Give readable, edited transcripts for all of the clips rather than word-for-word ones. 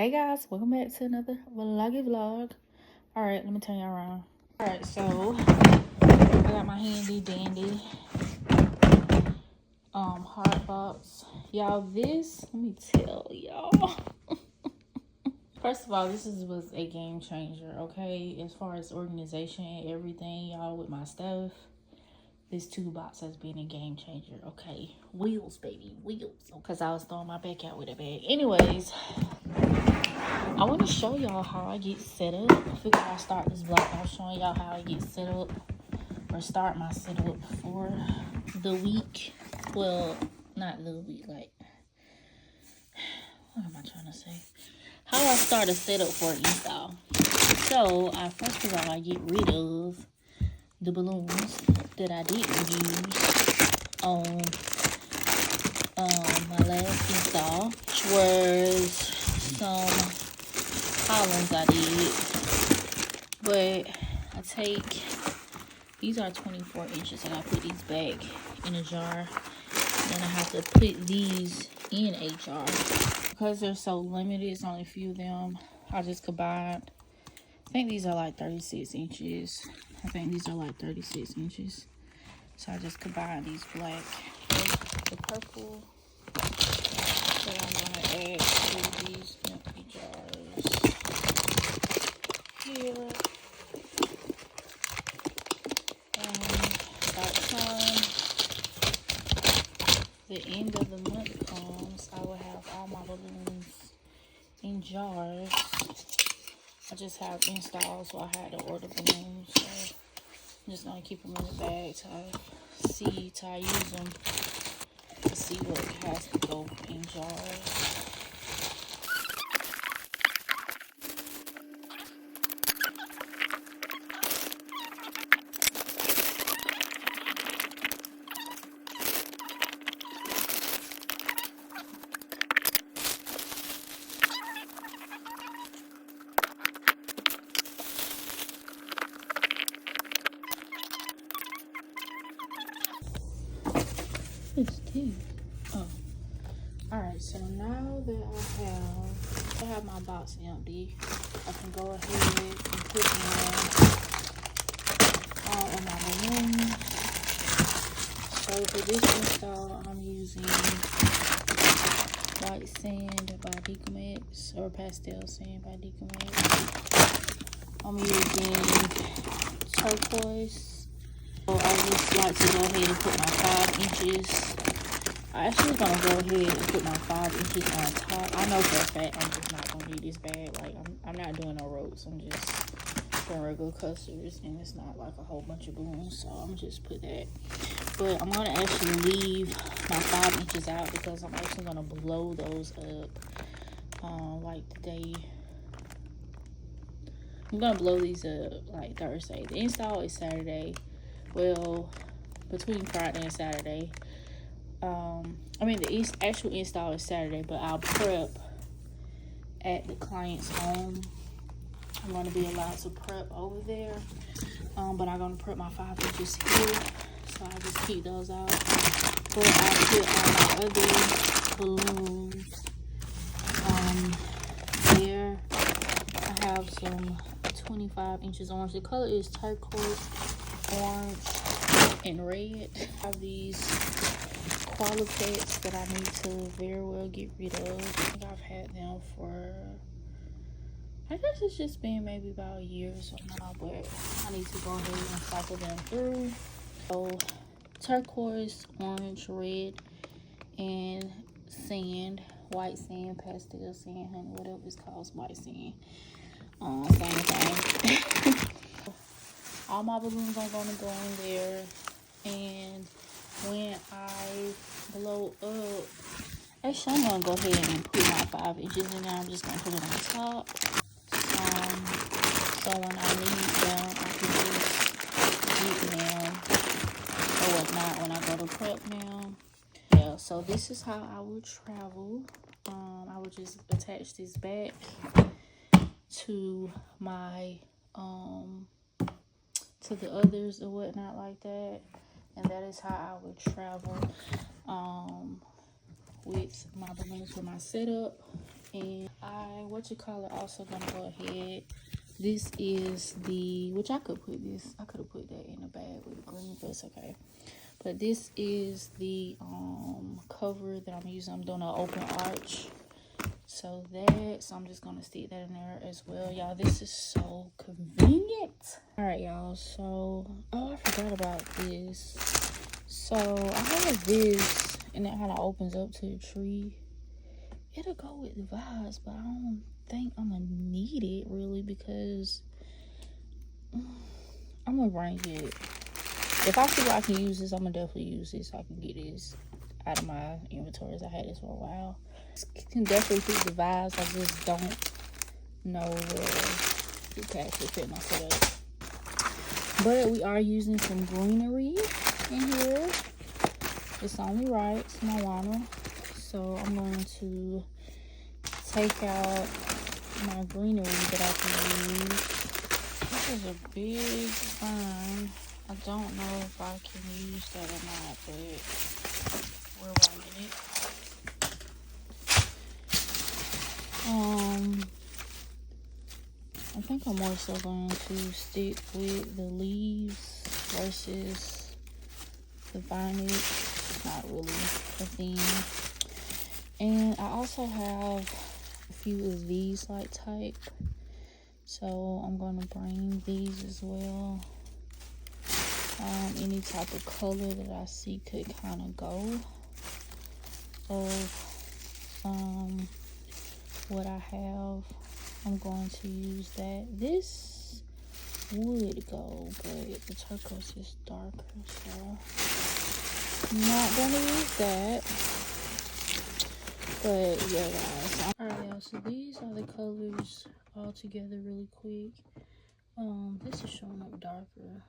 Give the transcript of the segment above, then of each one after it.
Hey guys, welcome back to another vlog. Alright, let me turn y'all around. Alright, so I got my handy dandy hard box. Y'all, this, let me tell y'all. First of all, was a game changer, okay? As far as organization and everything, y'all, with my stuff. This toolbox has been a game changer, okay? Wheels, baby, wheels. Because I was throwing my back out with a bag. Anyways, I want to show y'all how I get set up. I figured I'll start this vlog by showing y'all how I get set up or start my setup for the week. Well, not the week, like, what am I trying to say? How I start a setup for an install. So, first of all, I get rid of the balloons that I didn't use on my last install, which was some Collins I did. But I take, these are 24 inches, and I put these back in a jar. Then I have to put these in a jar. Because they're so limited, it's only a few of them, I just combined. I think these are like 36 inches. So I just combined these black with the purple that I'm going to add to these empty jars here. By the time the end of the month comes, I will have all my balloons in jars. I just have installs, so I had to order balloons. So I'm just gonna keep them in the bag till I use them, to see what has to go in jars. What's this? Oh, all right. So now that I have my box empty, I can go ahead and put in all of my balloons. So for this install, I'm using white sand by Decomex, or pastel sand by Decomex. I'm using turquoise. So I just like to go ahead and put my 5 inches. I actually gonna go ahead and put my 5 inches on top. I know for a fact I'm just not gonna need this bag. Like I'm not doing no ropes. I'm just doing regular custers, and it's not like a whole bunch of balloons. So I'm just put that. But I'm gonna actually leave my 5 inches out because I'm actually gonna blow those up. Like the day. I'm gonna blow these up like Thursday. The install is Saturday. Well, between Friday and Saturday. The actual install is Saturday, but I'll prep at the client's home. I'm going to be allowed to prep over there, but I'm going to prep my 5 inches here, so I just keep those out. But I put all my other balloons there. I have some 25 inches orange. The color is turquoise, orange, and red. I have these Qualipex that I need to very well get rid of. I think I've had them for, I guess it's just been maybe about a year or so now, but I need to go ahead and cycle them through. So turquoise, orange, red, and sand, white sand, pastel sand, honey, whatever it's called, white sand. Same thing. All my balloons are gonna go in there, and when I blow up, actually I'm gonna go ahead and put my 5 inches in there. I'm just gonna put it on top, so when I need them, I can just get them, or whatnot when I go to prep them. Yeah, so this is how I would travel. I would just attach this back to my to the others or whatnot like that, and that is how I would travel with my balloons for my setup. And also gonna go ahead. This is the, which I could have put that in a bag with the green, but it's okay. But this is the cover that I'm using. I'm doing an open arch. So I'm just gonna stick that in there as well. Y'all, this is so convenient. Alright, y'all, so I forgot about this. So I have this, and it kind of opens up to the tree. It'll go with the vibes, but I don't think I'm gonna need it really, because I'm gonna bring it. If I feel like I can use this, I'm gonna definitely use this so I can get this out of my inventories. I had this for a while. It can definitely fit the vibes. I just don't know where it can actually fit my setup. But we are using some greenery in here. It's only right. It's marijuana. So I'm going to take out my greenery that I can use. This is a big fern. I don't know if I can use that or not, but we're running it. I think I'm more so going to stick with the leaves versus the foliage. It's not really a thing. And I also have a few of these like type, so I'm going to bring these as well. Any type of color that I see could kind of go of what I have. I'm going to use that. This would go, but the turquoise is darker, so I'm not gonna use that. But yeah, guys. Alright, y'all, so these are the colors all together really quick. This is showing up darker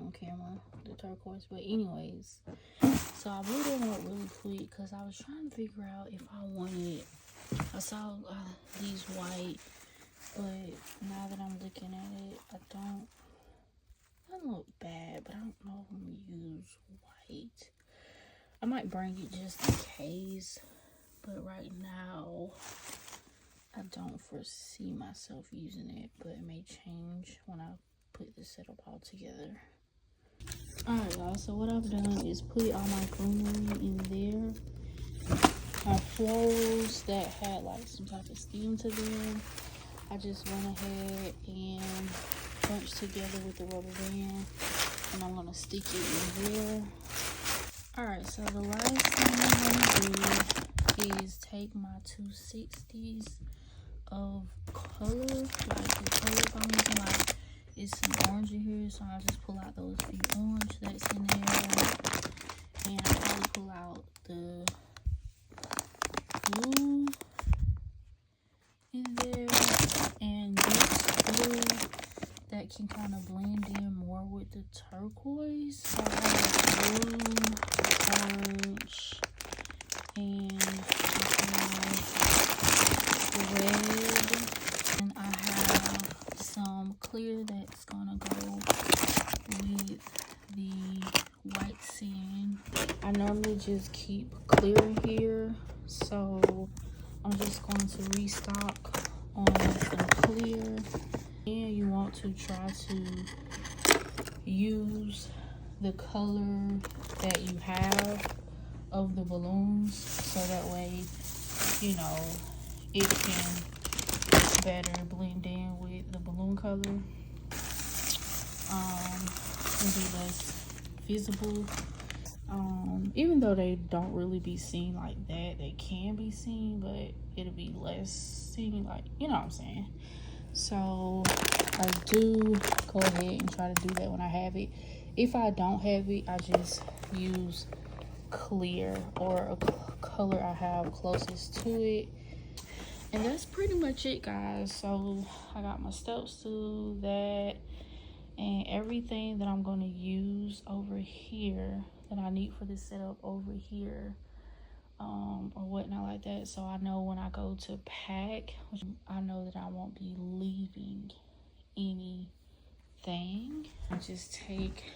on camera, the turquoise, but anyways, so I blew them up really quick because I was trying to figure out if I wanted, I saw these white, but now that I'm looking at it, it doesn't look bad, but I don't know if I'm gonna use white. I might bring it just in case, but right now I don't foresee myself using it, but it may change when I put the setup all together. Alright, guys, so what I've done is put all my greenery in there. My flows that had like some type of stem to them, I just went ahead and bunched together with the rubber band, and I'm gonna stick it in there. Alright, so the last thing I'm gonna do is take my 260s of color, like the colors I'm using, like it's some orange in here, so I'll just pull out those few orange that's in there, and I'll probably pull out the blue in there, and this blue that can kind of blend in more with the turquoise. So I have blue, orange, and red, and I have some clear that's gonna go with the white sand. I normally just keep clear in here, so I'm just going to restock on some clear. And you want to try to use the color that you have of the balloons, so that way, you know, it can better blend in with the balloon color, and be less visible. Even though they don't really be seen like that, they can be seen, but it'll be less seen, like, you know what I'm saying. So I do go ahead and try to do that when I have it. If I don't have it, I just use clear or a color I have closest to it. And that's pretty much it, guys. So I got my step stool, that, and everything that I'm going to use over here that I need for this setup over here, or whatnot like that. So I know when I go to pack, I know that I won't be leaving anything. I just take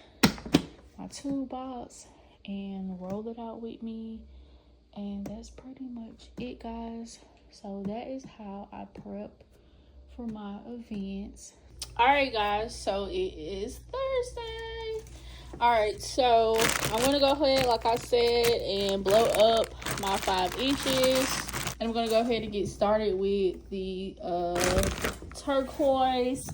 my toolbox and roll it out with me, and that's pretty much it, guys. So that is how I prep for my events. All right, guys, so it is Thursday. All right, so I'm gonna go ahead, like I said, and blow up my 5 inches. And I'm gonna go ahead and get started with the turquoise.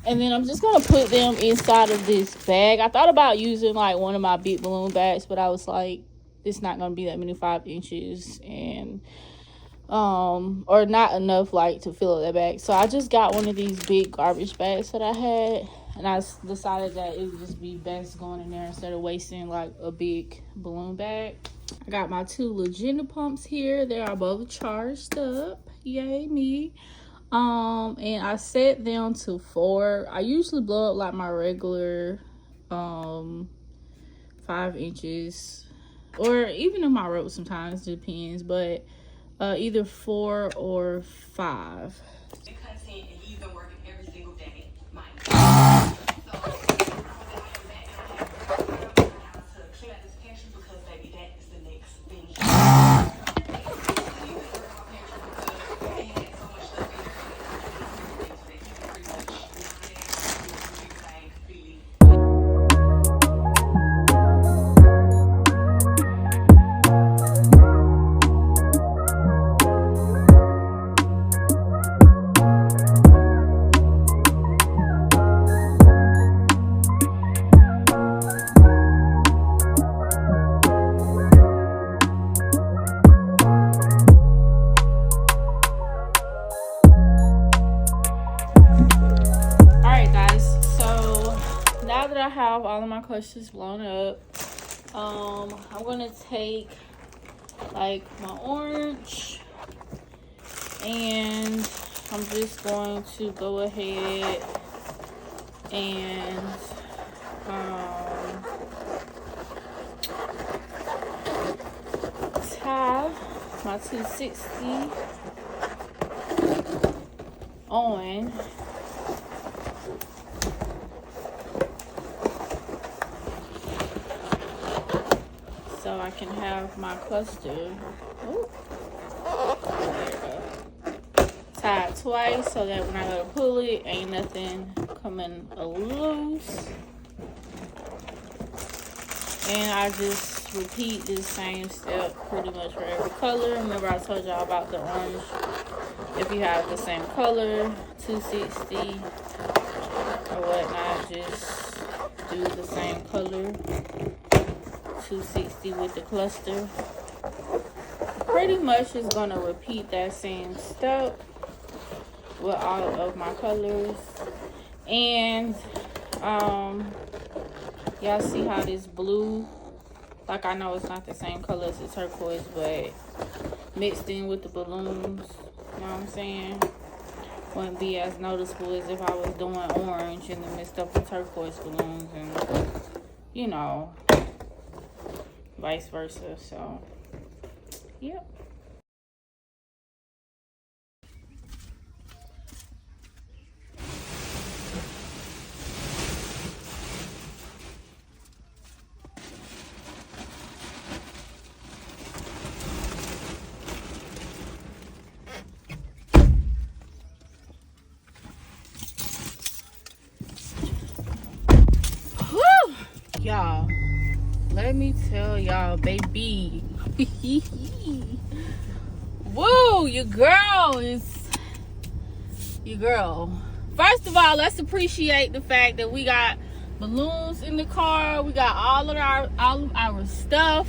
And then I'm just gonna put them inside of this bag. I thought about using like one of my big balloon bags, but I was like, it's not gonna be that many 5 inches, and or not enough like to fill up that bag. So I just got one of these big garbage bags that I had, and I decided that it would just be best going in there instead of wasting like a big balloon bag. I got my 2 Legenda pumps here. They are both charged up. Yay me. And I set them to 4. I usually blow up like my regular 5 inches, or even in my rope sometimes, depends, but either 4 or 5. I have all of my clusters blown up, I'm gonna take like my orange, and I'm just going to go ahead and tie my 260 on. So I can have my cluster tied twice, so that when I go to pull it, ain't nothing coming loose. And I just repeat this same step pretty much for every color. Remember I told y'all about the orange. If you have the same color, 260 or whatnot, just do the same color. 260 with the cluster. Pretty much is gonna repeat that same step with all of my colors. And y'all see how this blue, like, I know it's not the same color as the turquoise, but mixed in with the balloons, you know what I'm saying, wouldn't be as noticeable as if I was doing orange and then mixed up with turquoise balloons, and you know, vice versa. So yep. Y'all, let me tell y'all, baby. Woo, your girl. First of all, let's appreciate the fact that we got balloons in the car. We got all of our stuff.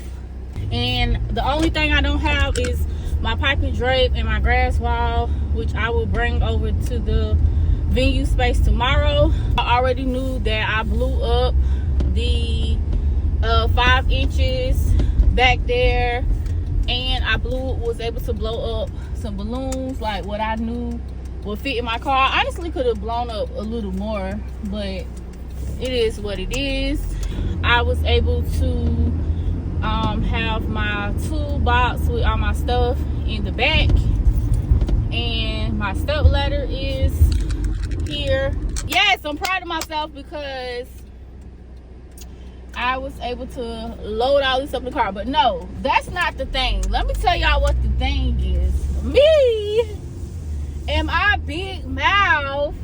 And the only thing I don't have is my piping drape and my grass wall, which I will bring over to the venue space tomorrow. I already knew that I blew up the 5 inches back there, and I was able to blow up some balloons like what I knew would fit in my car. I honestly could have blown up a little more, but it is what it is. I was able to have my toolbox with all my stuff in the back, and my step ladder is here. Yes, I'm proud of myself because I was able to load all this up in the car. But no, that's not the thing. Let me tell y'all what the thing is. Me and my big mouth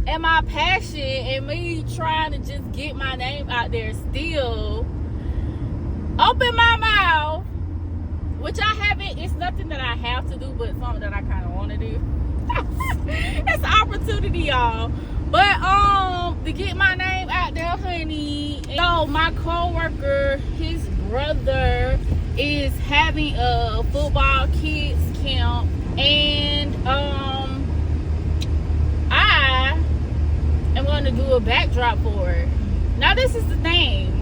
and my passion and me trying to just get my name out there still open my mouth, which I haven't. It's nothing that I have to do, but something that I kind of want to do. It's an opportunity, y'all. But to get my name out there, honey. So my coworker, his brother is having a football kids camp, and I am going to do a backdrop for it. Now this is the thing.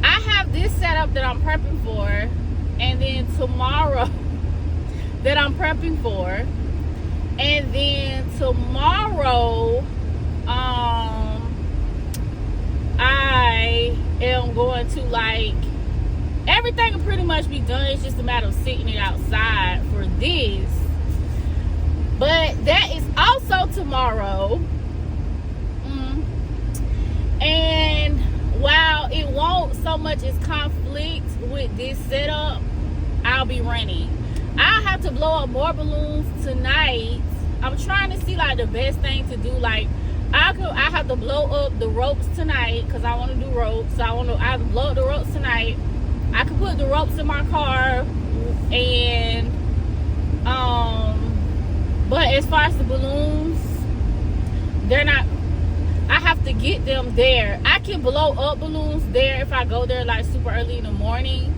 I have this setup that I'm prepping for, and then tomorrow that I'm prepping for, and then tomorrow I am going to, like, everything will pretty much be done. It's just a matter of sitting it outside for this. But that is also tomorrow. And while it won't so much as conflict with this setup, I'll be running. I'll have to blow up more balloons tonight. I'm trying to see, like, the best thing to do. Like, I have to blow up the ropes tonight because I want to do ropes. So I have to blow up the ropes tonight. I can put the ropes in my car, and but as far as the balloons, they're not. I have to get them there. I can blow up balloons there if I go there like super early in the morning.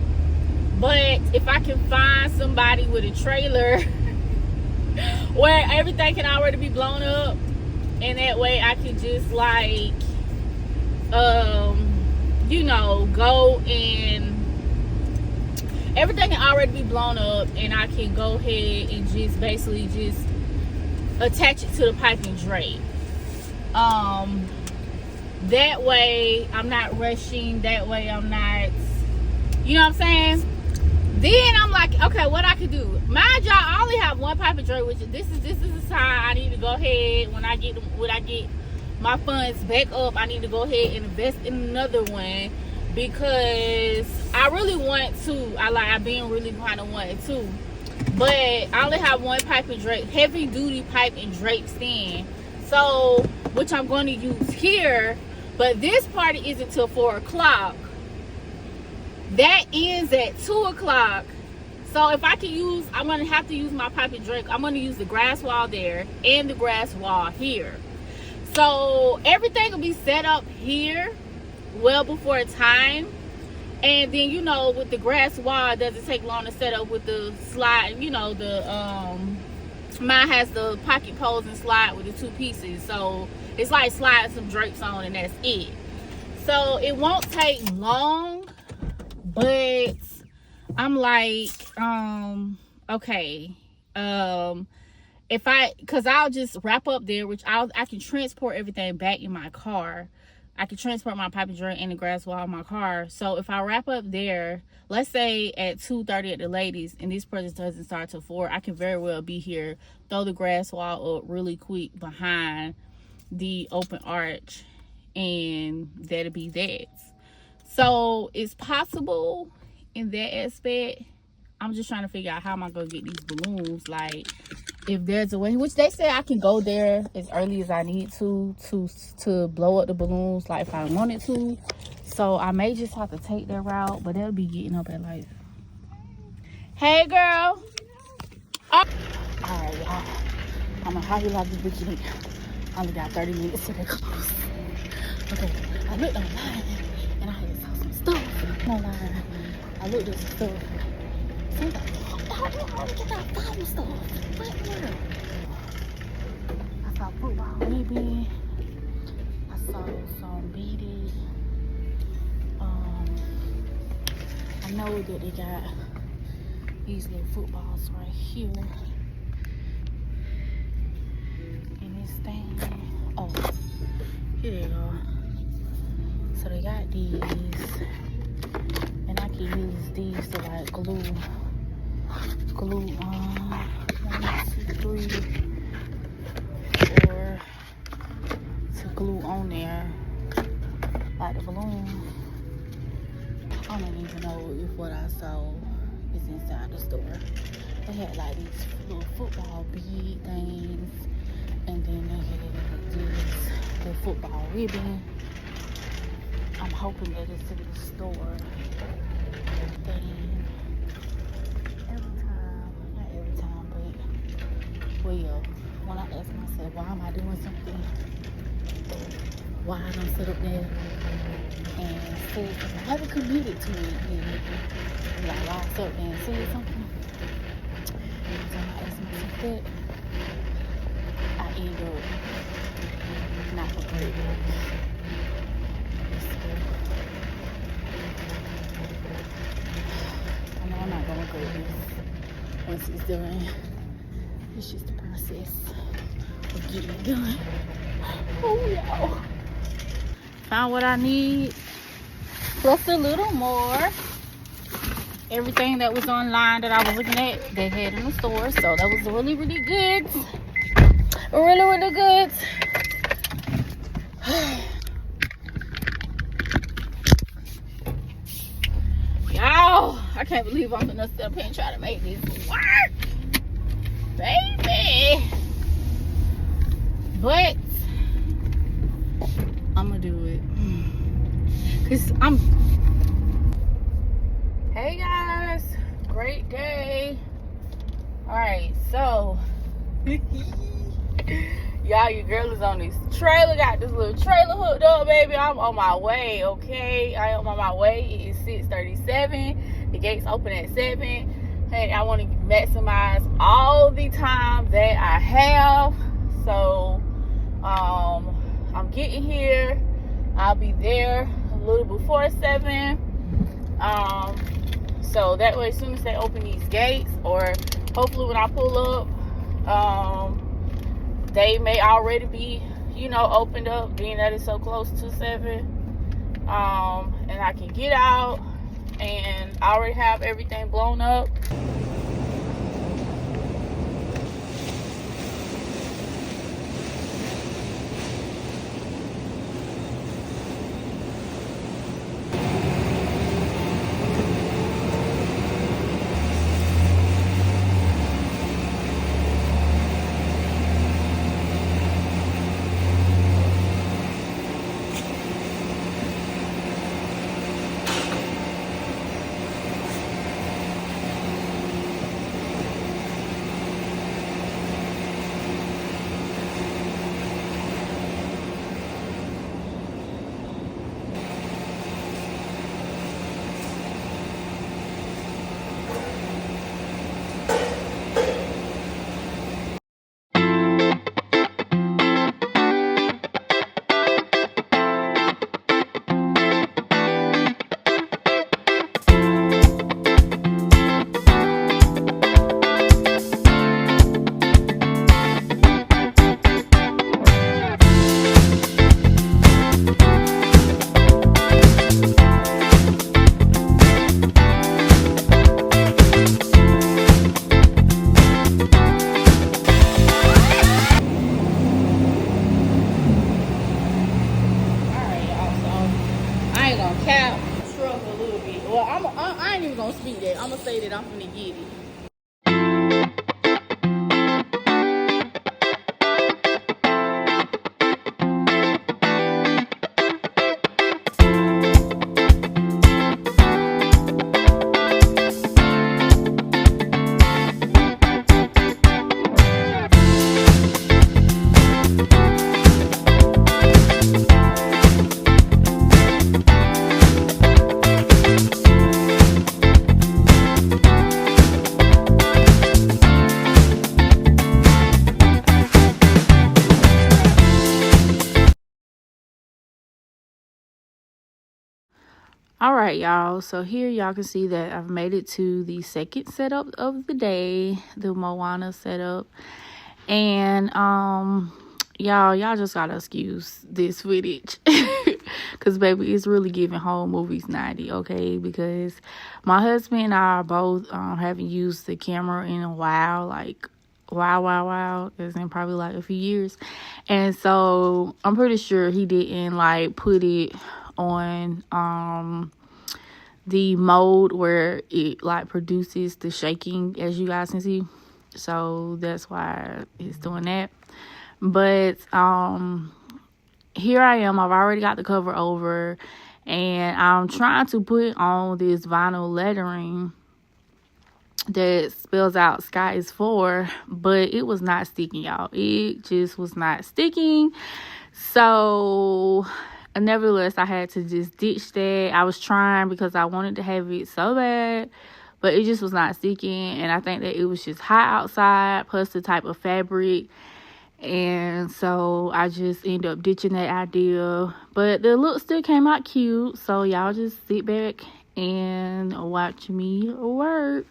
But if I can find somebody with a trailer where everything can already be blown up, and that way I can just, like, you know, go and everything can already be blown up, and I can go ahead and just basically just attach it to the pipe and drape. That way I'm not rushing. That way I'm not, you know what I'm saying? Then I'm like, okay, what I could do? Mind y'all, I only have one pipe and drape, which this is the time I need to go ahead when I get my funds back up. I need to go ahead and invest in another one because I really want to. I've been really kind of wanting to, but I only have one pipe and drape, heavy duty pipe and drape stand. So, which I'm going to use here, but this party isn't till 4 o'clock. That ends at 2 o'clock. So if I can use, I'm going to have to use my pipe and drape. I'm going to use the grass wall there and the grass wall here. So everything will be set up here well before time. And then, you know, with the grass wall, it doesn't take long to set up with the slide. You know, mine has the pocket poles and slide with the 2 pieces. So it's like sliding some drapes on, and that's it. So it won't take long. But I'm like, okay, because I'll just wrap up there, which I can transport everything back in my car. I can transport my pipe and drape and the grass wall in my car. So if I wrap up there, let's say at 2:30 at the latest, and this project doesn't start till 4, I can very well be here, throw the grass wall up really quick behind the open arch, and that'll be that. So it's possible in that aspect. I'm just trying to figure out how am I gonna get these balloons. Like, if there's a way, which they say I can go there as early as I need to blow up the balloons, like if I wanted to. So I may just have to take that route, but they'll be getting up at like, hey girl. Oh. All right, y'all. I'm gonna hurry like this bitch in. I only got 30 minutes to they close. Okay, I looked online and I had saw some stuff online. I looked at some stuff. So I was like, how did you not find stuff? What in the world? I saw football maybe. I saw some beaded. I know that they got these little footballs right here. And this thing. Oh, here they go. So they got these. And I can use these to like glue 1, 2, 3, 4 to glue on there like the balloon. I don't even know if what I saw is inside the store. They had like these little football bead things, and then they had the football ribbon. I'm hoping that it's in the store. Thing. Not every time, but well, when I ask myself, why am I doing something? Why I don't sit up there and say something? I haven't committed to it yet. Like, why I sit up there and say something? Every time I ask myself that, I end up not regretting it. I know I'm not gonna regret this once it's done. It's just the process of getting it done. Oh, yeah. Found what I need, plus a little more. Everything that was online that I was looking at, they had in the store, so that was really, really good. Really, really good. Y'all, I can't believe I'm gonna sit up here and try to make this work, baby. But I'm gonna do it, cause hey guys, great day. All right, so y'all, your girl is on this trailer. Got this little trailer hooked up, baby. I'm on my way. Okay, I am on my way. It is 6:37. The gates open at 7. Hey, I want to maximize all the time that I have. So I'm getting here. I'll be there a little before 7. So that way, as soon as they open these gates, or hopefully when I pull up, they may already be, opened up, being that it's so close to 7. And I can get out, and I already have everything blown up. I ain't even gonna speak that. I'm gonna say that I'm finna get it. All right, y'all, so here y'all can see that I've made it to the second setup of the day, the Moana setup. And y'all just gotta excuse this footage because baby, it's really giving home movies 90, okay? Because my husband and I are both haven't used the camera in a while, like wow, it's in probably like a few years. And so I'm pretty sure he didn't like put it on the mode where it like produces the shaking, as you guys can see. So that's why it's doing that. But here I am. I've already got the cover over, and I'm trying to put on this vinyl lettering that spells out Sky is 4, but it was not sticking, y'all. It just was not sticking. So nevertheless, I had to just ditch that. I was trying because I wanted to have it so bad, but it just was not sticking. And I think that it was just hot outside, plus the type of fabric. And so I just ended up ditching that idea. But the look still came out cute. So y'all just sit back and watch me work.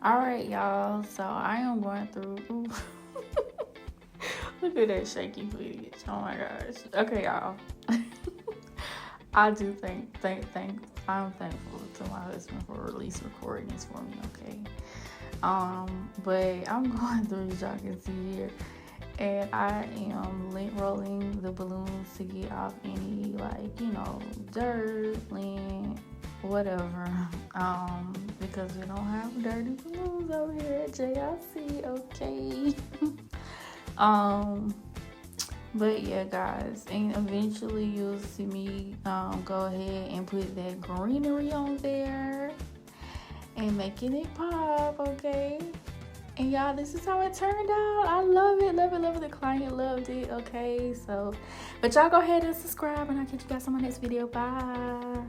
Alright, y'all, so I am going through look at that shaky footage. Oh my gosh. Okay, y'all. I do I'm thankful to my husband for at least recording this for me, okay? But I'm going through, as y'all can see here, and I am lint rolling the balloons to get off any, like, you know, dirt, lint, whatever, because we don't have dirty balloons over here at JIC, okay? But yeah, guys, and eventually you'll see me go ahead and put that greenery on there and making it pop, okay? And y'all, this is how it turned out. I love it, love it, love it. The client loved it, okay? So, but y'all go ahead and subscribe, and I'll catch you guys on my next video. Bye.